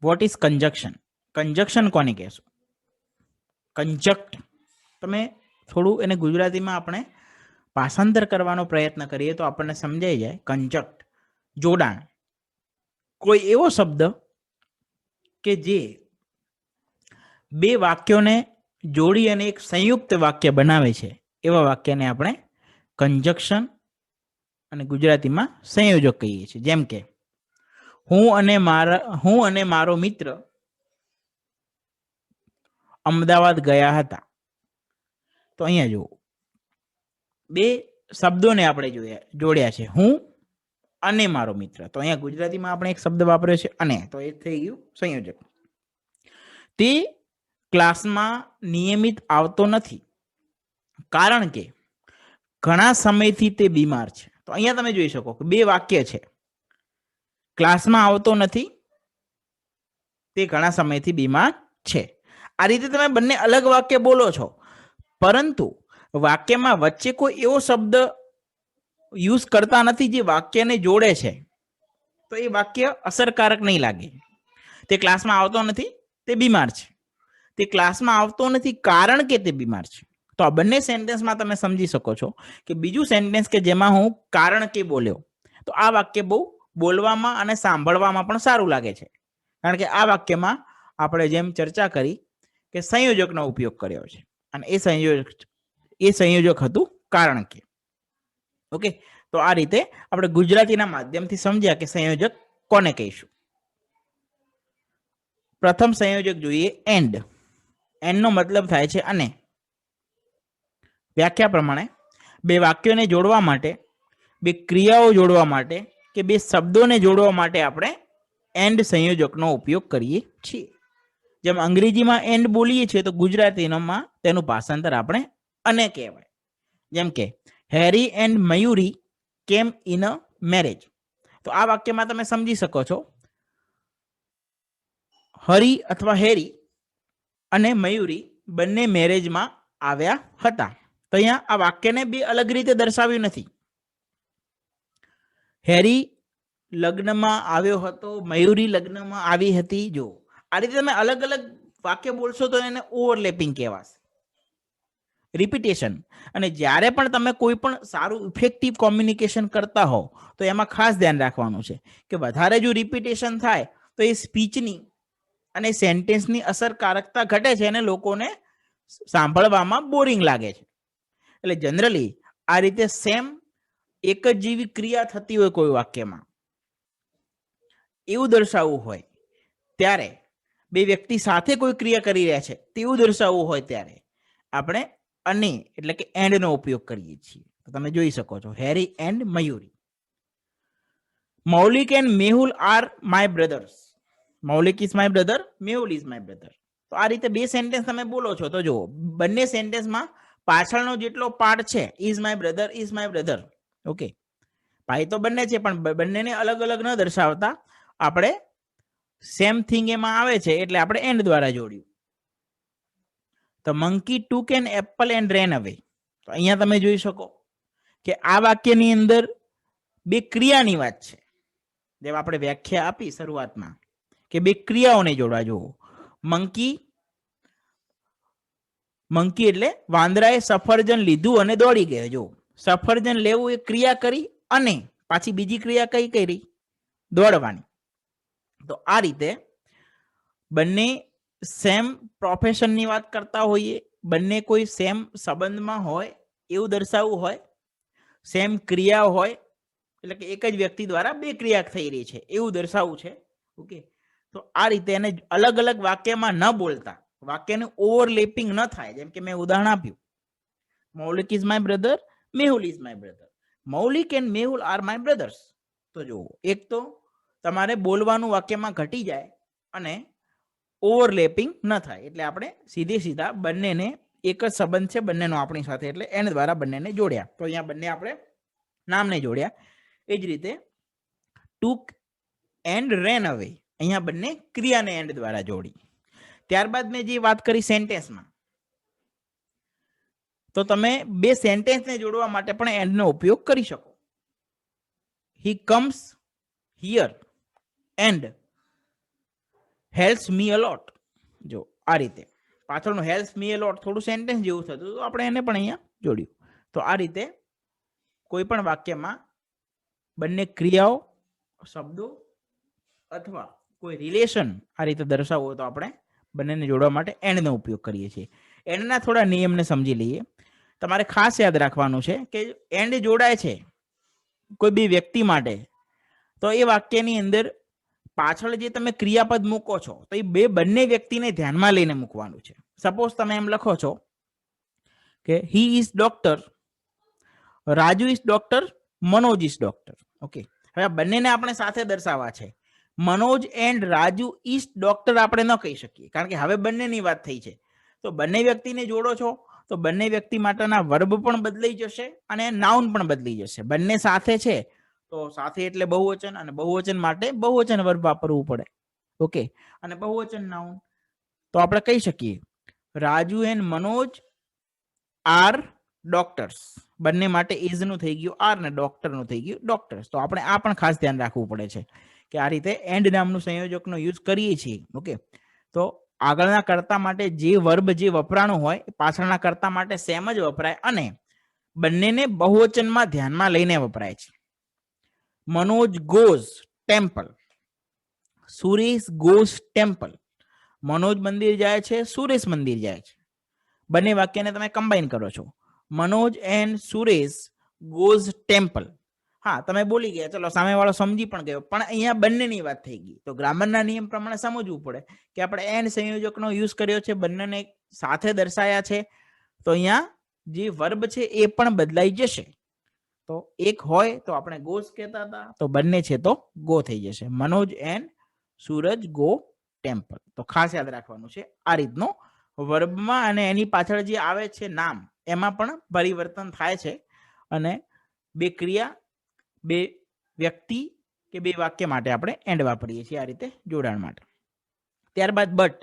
What is conjunction? Conjunction કોને કહેશું? કંજક્ટ, તમે થોડું એને ગુજરાતીમાં આપણે ભાષાંતર કરવાનો પ્રયત્ન કરીએ તો આપણને સમજાઈ જાય. કંજક્ટ જોડાણ, કોઈ એવો શબ્દ કે જે બે વાક્યોને જોડી અને એક સંયુક્ત વાક્ય બનાવે છે એવા વાક્યને આપણે કંજક્શન અને ગુજરાતીમાં સંયોજક કહીએ છીએ. જેમ કે હું અને મારો મિત્ર અમદાવાદ ગયા હતા. તો અહીંયા જુઓ, બે શબ્દોને આપણે જોડ્યા છે, હું અને મારો મિત્ર. તો અહીંયા ગુજરાતીમાં આપણે એક શબ્દ વાપર્યો છે અને, તો એ થઈ ગયું સંયોજક. તે ક્લાસમાં નિયમિત આવતો નથી કારણ કે ઘણા સમયથી તે બીમાર છે. તો અહીંયા તમે જોઈ શકો કે બે વાક્ય છે, ક્લાસમાં આવતો નથી, તે ઘણા સમયથી બીમાર છે. આ રીતે તમે બંને અલગ વાક્ય બોલો છો, પરંતુ વાક્યમાં વચ્ચે કોઈ એવો શબ્દ યુઝ કરતા નથી જે વાક્યને જોડે છે, તો એ વાક્ય અસરકારક નહીં લાગે. તે ક્લાસમાં આવતો નથી, તે બીમાર છે. તે ક્લાસમાં આવતો નથી કારણ કે તે બીમાર છે. તો આ બંને સેન્ટેન્સમાં તમે સમજી શકો છો કે બીજું સેન્ટેન્સ કે જેમાં હું કારણ કે બોલ્યો, તો આ વાક્ય બહુ બોલવામાં અને સાંભળવામાં પણ સારું લાગે છે, કારણ કે આ વાક્યમાં આપણે જેમ ચર્ચા કરી કે સંયોજકનો ઉપયોગ કર્યો છે અને એ સંયોજક હતું કારણ કે. ઓકે, તો આ રીતે આપણે ગુજરાતીના માધ્યમથી સમજ્યા કે સંયોજક કોને કહીશું. પ્રથમ સંયોજક જોઈએ, એન્ડ. એન્ડનો મતલબ થાય છે અને. વ્યાખ્યા પ્રમાણે બે વાક્યોને જોડવા માટે, બે ક્રિયાઓ જોડવા માટે કે બે શબ્દોને જોડવા માટે આપણે એન્ડ સંયોજકનો ઉપયોગ કરીએ છીએ. જેમ અંગ્રેજીમાં એન્ડ બોલીએ છીએ તો ગુજરાતીમાં તેનું ભાષાંતર આપણે અને કહેવાય. જેમ કે હેરી એન્ડ મયુરી કેમ ઇન અ મેરેજ. તો આ વાક્યમાં તમે સમજી શકો છો, હરી અથવા હેરી અને મયુરી બંને મેરેજમાં આવ્યા હતા. તો અહીંયા આ વાક્યને બે અલગ રીતે દર્શાવ્યું નથી. હેરી લગ્નમાં આવ્યો હતો, મયુરી લગ્નમાં આવી હતી. જો આ રીતે તમે અલગ અલગ વાક્ય બોલશો તો એને ઓવરલેપિંગ કહેવાશે, રિપીટેશન. અને જ્યારે પણ તમે કોઈ પણ સારું ઇફેક્ટિવ કોમ્યુનિકેશન કરતા હો તો એમાં ખાસ ધ્યાન રાખવાનું છે કે વધારે જો રિપીટેશન થાય તો એ સ્પીચની અને સેન્ટેન્સની અસરકારકતા ઘટે છે અને લોકોને સાંભળવામાં બોરિંગ લાગે છે. એટલે જનરલી આ રીતે સેમ એક જ જેવી ક્રિયા થતી હોય કોઈ વાક્યમાં, એવું દર્શાવવું હોય ત્યારે, બે વ્યક્તિ સાથે કોઈ ક્રિયા કરી રહ્યા છે તેવું દર્શાવવું હોય ત્યારે આપણે અને એટલે કે એન્ડ નો ઉપયોગ કરીએ છીએ. તો તમે જોઈ શકો છો, Harry and Mayuri. Maulik and Mehul are my brothers. Maulik is my brother, Mehul is my brother. તો આ રીતે બે સેન્ટેન્સ તમે બોલો છો તો જુઓ, બંને સેન્ટેન્સમાં પાછળનો જેટલો પાર્ટ છે is my brother, is my brother. Okay, ભાઈ તો બંને છે પણ બંનેને અલગ અલગ ન દર્શાવતા આપણે સેમ થિંગ એમાં આવે છે એટલે આપણે એન્ડ દ્વારા જોડ્યું. તો monkey took an apple and રેન અવે. તો અહીંયા તમે જોઈ શકો કે આ વાક્યની અંદર બે ક્રિયાની વાત છે. જેમ આપણે વ્યાખ્યા આપી શરૂઆતમાં કે બે ક્રિયાઓને જોડવા. જુઓ, મંકી એટલે વાંદરાએ સફરજન લીધું અને દોડી ગયો. જો સફરજન લેવું એ ક્રિયા કરી અને પાછી બીજી ક્રિયા કઈ કરી? દોડવાની. તો આ રીતે બંને સેમ પ્રોફેશનની વાત કરતા હોઈએ, બંને કોઈ સેમ સંબંધમાં હોય એવું દર્શાવવું હોય, સેમ ક્રિયા હોય એટલે કે એક જ વ્યક્તિ દ્વારા બે ક્રિયા થઈ રહી છે એવું દર્શાવવું છે. ઓકે, તો આ રીતે એને અલગ અલગ વાક્યમાં ન બોલતા, વાક્યનું ઓવરલેપિંગ ન થાય. જેમ કે મેં ઉદાહરણ આપ્યું, Maulik is my brother, Mehul is my brother. Maulik and Mehul are my brothers. તો જુઓ, એક તો તમારે બોલવાનું વાક્યમાં ઘટી જાય અને ઓવરલેપિંગ ન થાય, એટલે આપણે સીધા બંનેને એક જ સંબંધ છે બંનેનો આપણી સાથે, એટલે એન દ્વારા બંનેને જોડ્યા. તો અહીંયા બંને આપણે નામને જોડ્યા. એ જ રીતે ટુક એન્ડ રેન અવે, અહીંયા બંને ક્રિયાને એન્ડ દ્વારા જોડી. ત્યારબાદ મેં જે વાત કરી સેન્ટેન્સમાં, તો તમે બે સેન્ટેન્સને જોડવા માટે પણ એન્ડનો ઉપયોગ કરી શકો. હી કમ્સ હિયર એન્ડ હેલ્પ્સ મી અ લોટ. જો આ રીતે પાછળનું હેલ્પ્સ મી અ લોટ થોડું સેન્ટેન્સ જેવું થતું, તો આપણે એને પણ અહીંયા જોડ્યું. તો આ રીતે કોઈ પણ વાક્યમાં બંને ક્રિયાઓ, શબ્દો અથવા કોઈ રિલેશન આ રીતે દર્શાવવું હોય તો આપણે બંનેને જોડવા માટે એન્ડનો ઉપયોગ કરીએ છીએ. એન્ડના થોડા નિયમને સમજી લઈએ. તમારે ખાસ યાદ રાખવાનું છે કે એન્ડ જોડાય છે કોઈ બી વ્યક્તિ માટે, તો એ વાક્યની અંદર પાછળ જે તમે ક્રિયાપદ મૂકો છો તો એ બંને વ્યક્તિને ધ્યાનમાં લઈને મૂકવાનું છે. સપોઝ તમે એમ લખો છો કે he is doctor, Raju is doctor, Manoj is doctor. Okay, હવે બંનેને આપણે સાથે દર્શાવવા છે. Manoj and Raju is doctor આપણે ન કહી શકીએ, કારણ કે હવે બંનેની વાત થઈ છે. તો બંને વ્યક્તિને જોડો છો તો બંને વ્યક્તિ માટેના વર્બ પણ બદલાઈ જશે અને નાઉન પણ બદલી જશે. બંને સાથે છે તો સાથે એટલે બહુવચન, અને બહુવચન માટે બહુવચન વર્બ વાપરવું પડે. ઓકે, અને બહુવચન નાઉન તો આપણે કહી શકીએ Raju and Manoj are doctors. બંને માટે ઇઝ નું થઈ ગયું આર ને ડોક્ટર નું થઈ ગયું ડોક્ટર્સ. તો આપણે આ પણ ખાસ ધ્યાન રાખવું પડે છે કે આ રીતે એન્ડ નામનું સંયોજકનો યુઝ કરીએ છીએ. ઓકે, તો આગળના કર્તા માટે જે વર્બ જે વપરાણું હોય પાછળના કર્તા માટે સેમ જ વપરાય અને બંનેને બહુવચનમાં ધ્યાનમાં લઈને વપરાય છે. Manoj goes temple, Suresh goes temple. Manoj મંદિર જાય છે, સુરેશ મંદિર જાય છે. બંને વાક્યને તમે કમ્બાઈન કરો છો, Manoj and Suresh goes temple. હા, તમે બોલી ગયા, ચલો સામેવાળો સમજી પણ ગયો, પણ અહીંયા બંનેની વાત થઈ ગઈ. તો ગ્રામરના નિયમ પ્રમાણે સમજવું પડે કે આપણે એન્ડ સંયોજકનો યુઝ કર્યો છે, બંનેને સાથે દર્શાયા છે, તો અહીંયા જે વર્બ છે એ પણ બદલાઈ જશે. તો એક હોય તો આપણે ગોઝ કહેતા હતા, તો બંને છે તો ગો થઈ જશે. Manoj and Suraj go temple. તો ખાસ યાદ રાખવાનું છે આ રીતનું વર્બમાં અને એની પાછળ જે આવે છે નામ એમાં પણ પરિવર્તન થાય છે, અને બે ક્રિયા, બે વ્યક્તિ કે બે વાક્ય માટે આપણે એન્ડ વાપરીએ છીએ આ રીતે જોડાણ માટે. ત્યારબાદ બટ,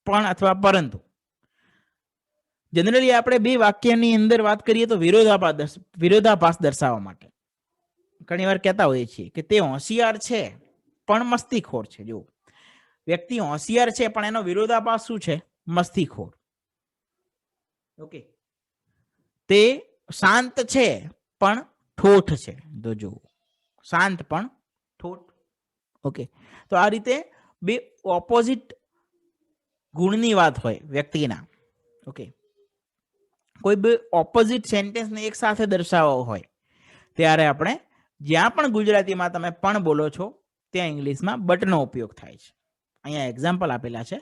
પણ અથવા પરંતુ. જનરલી આપણે બે વાક્યની અંદર વાત કરીએ તો વિરોધાભાસ દર્શાવવા માટે ઘણી વાર કહેતા હોઈએ છીએ કે તે હોશિયાર છે પણ મસ્તીખોર છે. જો વ્યક્તિ હોશિયાર છે પણ એનો વિરોધાભાસ શું છે? મસ્તીખોર. ઓકે, તે શાંત છે પણ ઠોઠ છે. તો જો શાંત પણ ઠોઠ. ઓકે, તો આ રીતે બે ઓપોઝિટ ગુણની વાત હોય વ્યક્તિના. ઓકે, કોઈ બે ઓપોઝિટ સેન્ટેન્સને એક સાથે દર્શાવવો હોય ત્યારે આપણે જ્યાં પણ ગુજરાતીમાં તમે પણ બોલો છો ત્યાં ઇંગ્લિશમાં બટનો ઉપયોગ થાય છે. અહીંયા એક્ઝામ્પલ આપેલા છે.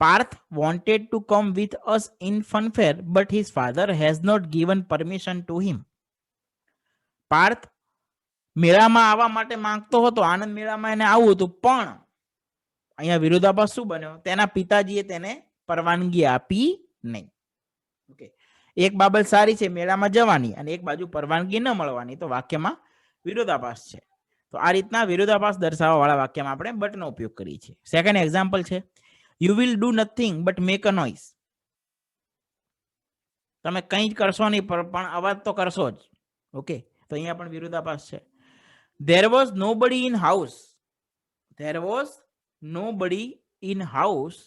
Parth wanted to come with us in funfair but his father has not given permission to him. Parth મેળામાં આવવા માટે માંગતો હતો, આનંદ મેળામાં એને આવવું હતું, પણ અહીંયા વિરોધાભાસ શું બન્યો? તેના પિતાજીએ તેને પરવાનગી આપી નહીં. ઓકે, એક બાબત સારી છે મેળામાં જવાની અને એક બાજુ પરવાનગી ન મળવાની, તો વાક્યમાં વિરોધાભાસ છે. તો આ રીતના વિરોધાભાસ દર્શાવવા વાળા વાક્યમાં આપણે બટનો ઉપયોગ કરીએ છીએ. સેકન્ડ એક્ઝામ્પલ છે you will do nothing but make a noise. તમે કંઈ જ કરશો નહીં પણ અવાજ તો કરશો જ. ઓકે, તો અહીંયા પણ વિરોધાભાસ છે. There was nobody in house. There was nobody in house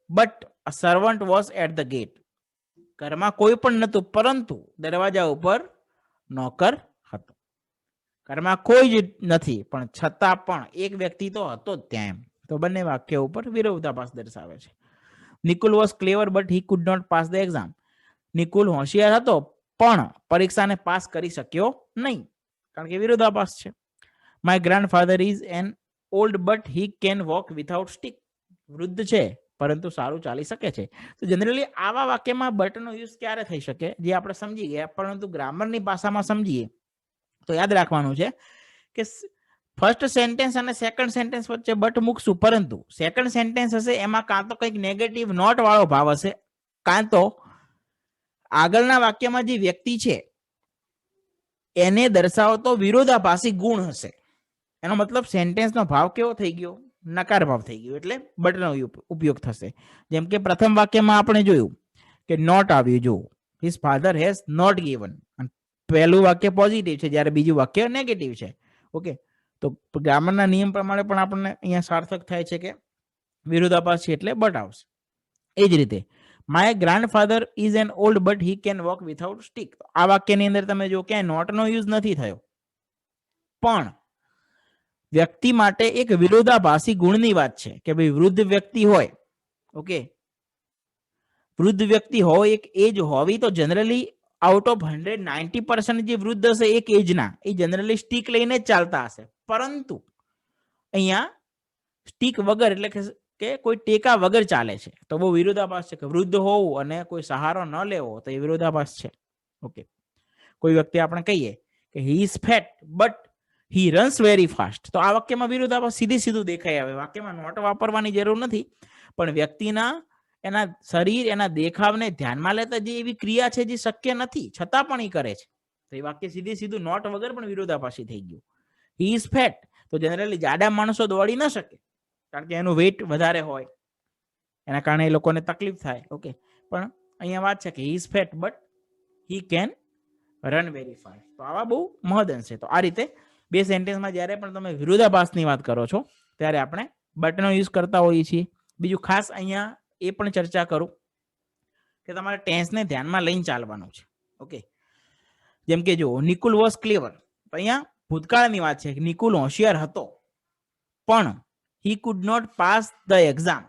but a servant was at the gate. ઘરમાં કોઈ પણ નહોતું પરંતુ દરવાજા ઉપર નોકર હતો. ઘરમાં કોઈ જ નથી પણ છતાં પણ એક વ્યક્તિ તો હતો જ ત્યાં. એમ તો બંને વાક્ય ઉપર વિરોધાભાસ દર્શાવે છે. Nikul was clever but he could not pass the exam. Nikul હોશિયાર હતો પણ પરીક્ષાને પાસ કરી શક્યો નહીં, કારણ કે વિરોધાભાસ છે. My grandfather is an old but he can walk without stick. વૃદ્ધ છે પરંતુ સારું ચાલી શકે છે. તો જનરલી આવા વાક્યમાં બટનો યુઝ ક્યારે થઈ શકે જે આપણે સમજી ગયા, પરંતુ ગ્રામરની ભાષામાં સમજીએ તો યાદ રાખવાનું છે કે ફર્સ્ટ સેન્ટેન્સ અને સેકન્ડ સેન્ટેન્સ વચ્ચે બટ મૂકશું, પરંતુ સેકન્ડ સેન્ટેન્સ હશે એમાં કાં તો કંઈક નેગેટિવ નોટ વાળો ભાવ હશે, કાં તો આગળના વાક્યમાં જે વ્યક્તિ છે એને દર્શાવતો વિરોધાભાસી ગુણ હશે. એનો મતલબ સેન્ટેન્સનો ભાવ કેવો થઈ ગયો? નકાર ભાવ થઈ ગયો, એટલે બટનો ઉપયોગ થશે. જેમ કે પ્રથમ વાક્યમાં આપણે જોયું કે નોટ આવ્યું, જો his father has not given. પહેલું વાક્ય પોઝિટિવ છે જ્યારે બીજું વાક્ય નેગેટિવ છે. ઓકે, તો ગ્રામરના નિયમ પ્રમાણે પણ આપણને અહીંયા સાર્થક થાય છે કે વિરોધાભાસ છે એટલે બટ આવશે. એ જ રીતે my grandfather is an old but he can walk without stick. આ વાક્યની અંદર તમે જો ક્યાંય નોટનો યુઝ નથી થયો, પણ વ્યક્તિ માટે એક વિરોધાભાસી ગુણની વાત છે કે ભાઈ વૃદ્ધ વ્યક્તિ હોય, ઓકે, વૃદ્ધ વ્યક્તિ હોય, એક એજ હોવી, તો જનરલી આઉટ ઓફ 190% જે વૃદ્ધ હશે એક એજના, એ જનરલી સ્ટીક લઈને જ ચાલતા હશે. પરંતુ અહીંયા સ્ટીક વગર એટલે કે કોઈ ટેકા વગર ચાલે છે, તો બહુ વિરોધાભાસ છે કે વૃદ્ધ હોવું અને કોઈ સહારો ન લેવો, તો એ વિરોધાભાસ છે. ઓકે, કોઈ વ્યક્તિ આપણે કહીએ કે he is fat but he runs very fast, તો આ વાક્યમાં વિરોધાભાસ સીધું દેખાઈ આવે. વાક્યમાં નોટ વાપરવાની જરૂર નથી, પણ વ્યક્તિના એના શરીર, એના દેખાવને ધ્યાનમાં લેતા જે એવી ક્રિયા છે જે શક્ય નથી છતાં પણ એ કરે છે, તો એ વાક્ય સીધું નોટ વગર પણ વિરોધાભાસી થઈ ગયું. હી ઇઝ ફેટ, તો જનરલી જાડા માણસો દોડી ન શકે કારણ કે એનું વેઇટ વધારે હોય, એના કારણે એ લોકોને તકલીફ થાય. ઓકે, પણ અહીંયા વાત છે કે he is fat but he can run very fast. તો આવા બહુ મહદઅંશ છે. તો આ રીતે બે સેન્ટેન્સમાં જ્યારે પણ તમે વિરોધાભાસની વાત કરો છો ત્યારે આપણે બટનો યુઝ કરતા હોઈએ છીએ. બીજું ખાસ અહીંયા એ પણ ચર્ચા કરું કે તમારે ટેન્સને ધ્યાનમાં લઈને ચાલવાનું છે. ઓકે, જેમ કે જો નિકુલ વોઝ ક્લેવર, તો અહીંયા ભૂતકાળની વાત છે કે નિકુલ હોશિયાર હતો પણ he could not pass the exam,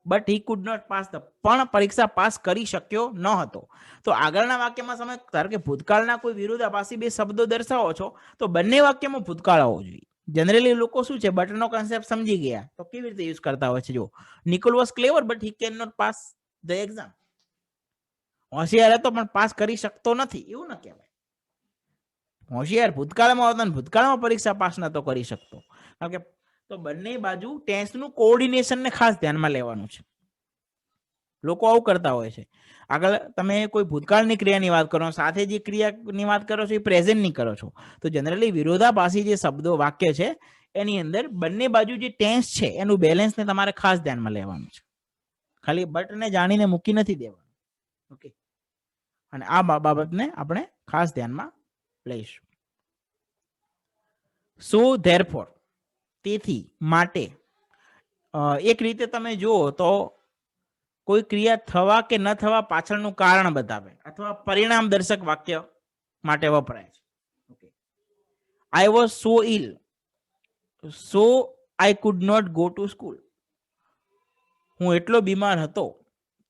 but he could not pass the, પણ પરીક્ષા પાસ કરી શક્યો ન હતો. તો આગળના વાક્યમાં તમે ધારો કે ભૂતકાળના કોઈ વિરોધાભાસી બે શબ્દો દર્શાવો છો તો બંને વાક્યમાં ભૂતકાળ આવવો જોઈએ. જનરલી લોકો શું છે, બટનો કોન્સેપ્ટ સમજી ગયા તો કેવી રીતે યુઝ કરતા હોય છે. જો Nikol was clever but he can not pass the exam, હોશિયાર હતો પણ પાસ કરી શકતો નથી, એવું ન કહેવાય. હોશિયાર ભૂતકાળમાં હતો અને ભૂતકાળમાં પરીક્ષા પાસ નતો કરી શકતો. કારણ કે તો બંને બાજુ ટેન્સનું કોઓર્ડિનેશનને ખાસ ધ્યાનમાં લેવાનું છે. લોકો આવું કરતા હોય છે. આગળ તમે કોઈ ભૂતકાળની ક્રિયાની વાત કરો, સાથે જે ક્રિયાની વાત કરો છો એ પ્રેઝન્ટની કરો છો, તો જનરલી વિરોધાભાસી જે શબ્દો વાક્ય છે એની અંદર બંને બાજુ જે ટેન્સ છે એનું બેલેન્સને તમારે ખાસ ધ્યાનમાં લેવાનું છે. ખાલી બટને જાણીને મૂકી નથી દેવાનું. ઓકે, અને આ બાબતને આપણે ખાસ ધ્યાનમાં લઈશું. સો ધેરફોર, તેથી, માટે. એક રીતે તમે જુઓ તો કોઈ ક્રિયા થવા કે ન થવા પાછળનું કારણ બતાવે અથવા પરિણામ દર્શક વાક્ય માટે વપરાય છે. Okay, I was so ill so I could not go to school, હું એટલો બીમાર હતો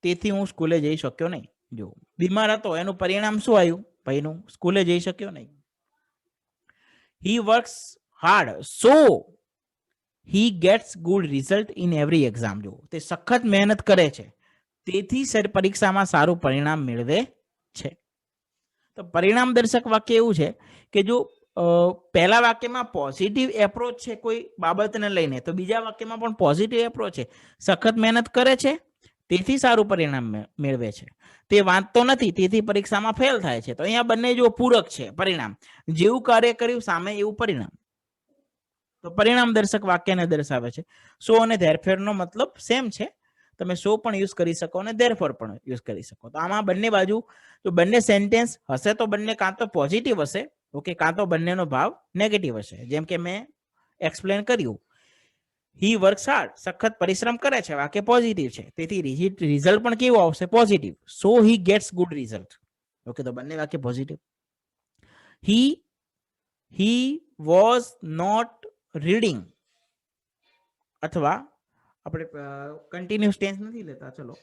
તેથી હું સ્કૂલે જઈ શક્યો નહીં. જો બીમાર હતો એનું પરિણામ શું આવ્યું, ભાઈનું સ્કૂલે જઈ શક્યો નહીં. He works hard so he gets good result in every exam. જો તે સખત મહેનત કરે છે તેથી પરીક્ષામાં સારું પરિણામ મેળવે છે. તો પરિણામ દર્શક વાક્ય એવું છે કે જો પહેલા વાક્યમાં પોઝિટિવ એપ્રોચ છે કોઈ બાબતને લઈને, તો બીજા વાક્યમાં પણ પોઝિટિવ એપ્રોચ છે. સખત મહેનત કરે છે તેથી સારું પરિણામ મેળવે છે, તે વાંચતો નથી તેથી પરીક્ષામાં ફેલ થાય છે. તો અહીંયા બંને જો પૂરક છે, પરિણામ, જેવું કાર્ય કર્યું સામે એવું પરિણામ, તો પરિણામ દર્શક વાક્યને દર્શાવે છે. સો અને ધેરફોરનો મતલબ સેમ છે, તમે સો પણ યુઝ કરી શકો અને ધેરફોર પણ યુઝ કરી શકો. તો આમાં બંને બાજુ જો બંને સેન્ટેન્સ હશે તો બંને કાં તો પોઝિટિવ હશે, ઓકે, કાં તો બંનેનો ભાવ નેગેટિવ હશે. જેમ કે મેં એક્સપ્લેન કર્યું, હી વર્ક્સ હાર્ડ, સખત પરિશ્રમ કરે છે, વાક્ય પોઝિટિવ છે, તેથી રિઝલ્ટ પણ કેવું આવશે, positive. So he gets good result. Okay, તો બંને વાક્ય positive. He was not reading, અથવા આપણે કન્ટિન્યુઅસ ટેન્સ નથી લેતા, ચલો,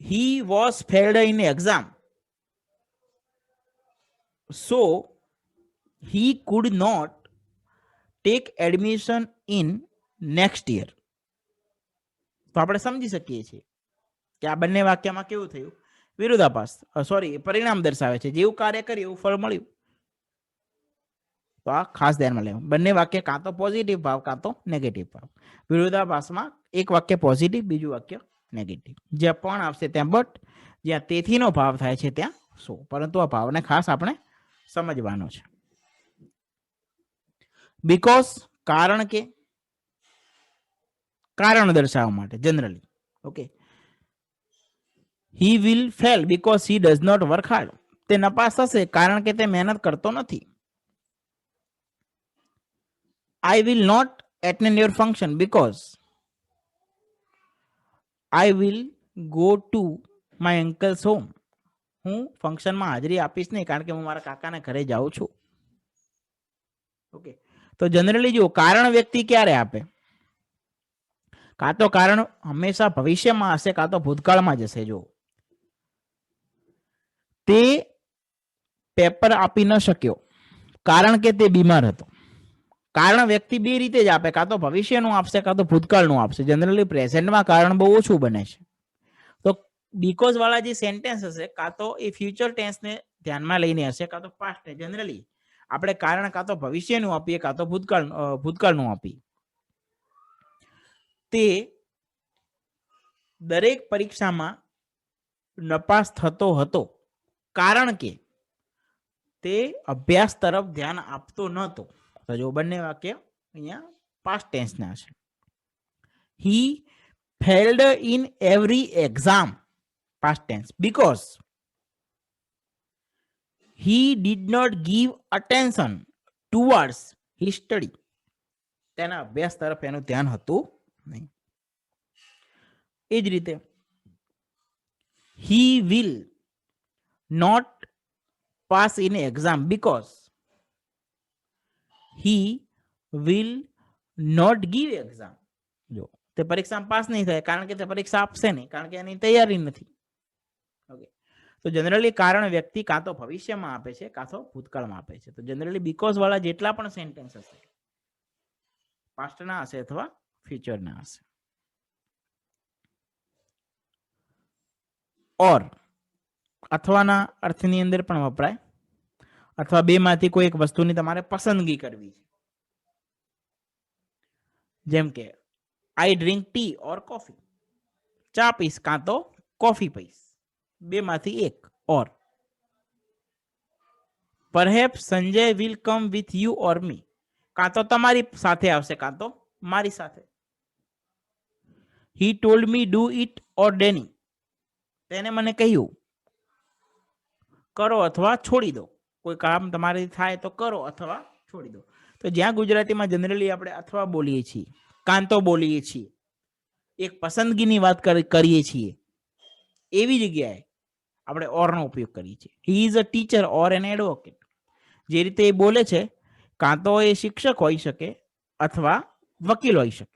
he was failed in exam so he could not take admission in next year. તો આપણે સમજી શકીએ છીએ કે આ બંને વાક્યમાં કેવું થયું, વિરોધાભાસ, સોરી, પરિણામ દર્શાવે છે. જેવું કાર્ય કર્યું એવું ફળ મળ્યું. તો આ ખાસ ધ્યાનમાં લેવું. બંને વાક્ય કાં તો પોઝિટિવ ભાવ કાં તો નેગેટિવ ભાવ. વિરોધાભાસમાં એક વાક્ય પોઝિટિવ, બીજું વાક્ય નેગેટિવ. જ્યાં પણ આવશે ત્યાં બટ, જ્યાં તેથીનો ભાવ થાય છે ત્યાં સો. પરંતુ આ ભાવને ખાસ આપણે સમજવાનો છે. બીકોઝ, કારણ કે, કારણ દર્શાવવા માટે generally. Okay, he will fail because he does not work hard, તે નપાસ થશે કારણ કે તે મહેનત કરતો નથી. I will not attend your function because I will go to my uncle's home. હું ફંક્શનમાં હાજરી આપીશ નહીં કારણ કે હું મારા કાકાના ઘરે જાઉં છું. ઓકે, તો જનરલી જો કારણ વ્યક્તિ ક્યારે આપે? કાં તો કારણ હંમેશા ભવિષ્યમાં હશે, કાં તો ભૂતકાળમાં જ હશે. જો તે પેપર આપી ન શક્યો કારણ કે તે બીમાર હતો. કારણ વ્યક્તિ બે રીતે જ આપે, કાં તો ભવિષ્યનું આપશે, કાં તો ભૂતકાળનું આપશે. જનરલી પ્રેઝન્ટમાં કારણ બહુ ઓછું બને છે. તો બીકોઝ વાળા જે સેન્ટેન્સ હશે, કાં તો એ ફ્યુચર ટેન્સને ધ્યાનમાં લઈને હશે, કાં તો પાસ્ટ. જનરલી આપણે કારણ કાં તો ભવિષ્યનું આપીએ, કાં તો ભૂતકાળનું આપીએ. તે દરેક પરીક્ષામાં નપાસ થતો હતો કારણ કે તે અભ્યાસ તરફ ધ્યાન આપતો નહોતો. તો જો બંને વાક્ય અહીંયા પાસ્ટ ટેન્સના છે. He failed in every exam, past tense, because he did not give attention towards his study. તેના અભ્યાસ તરફ એનું ધ્યાન હતું નહીં. એ જ રીતે he will not pass in exam because he will not give exam. જો તે પરીક્ષામાં પાસ નહીં થાય કારણ કે તે પરીક્ષા આપશે નહીં, કારણ કે એની તૈયારી નથી. ઓકે, તો જનરલી કારણ વ્યક્તિ કાં તો ભવિષ્યમાં આપે છે, કાં તો ભૂતકાળમાં આપે છે. તો જનરલી બીકોઝ વાળા જેટલા પણ સેન્ટેન્સ હશે પાસ્ટના હશે અથવા ફ્યુચરના હશે. ઓર અથવાના અર્થની અંદર પણ વપરાય. અથવા બે માંથી કોઈ એક વસ્તુની તમારે પસંદગી કરવી છે. જેમ કે I drink tea or coffee. ચા પીશ કાં તો કોફી પીશ, બે માંથી એક. Or perhaps Sanjay will come with you or me. કાં તો તમારી સાથે આવશે, કાં તો મારી સાથે. He told me do it or deny. તેને મને કહ્યું કરો અથવા છોડી દો. કોઈ કામ તમારે થાય તો કરો અથવા છોડી દો. તો જ્યાં ગુજરાતીમાં જનરલી આપણે અથવા બોલીએ છીએ, કાં તો બોલીએ છીએ, એક પસંદગીની વાત કરીએ છીએ, એવી જગ્યાએ આપણે ઓરનો ઉપયોગ કરીએ છીએ. He is a teacher or an advocate. જે રીતે એ બોલે છે, કાં તો એ શિક્ષક હોઈ શકે અથવા વકીલ હોઈ શકે.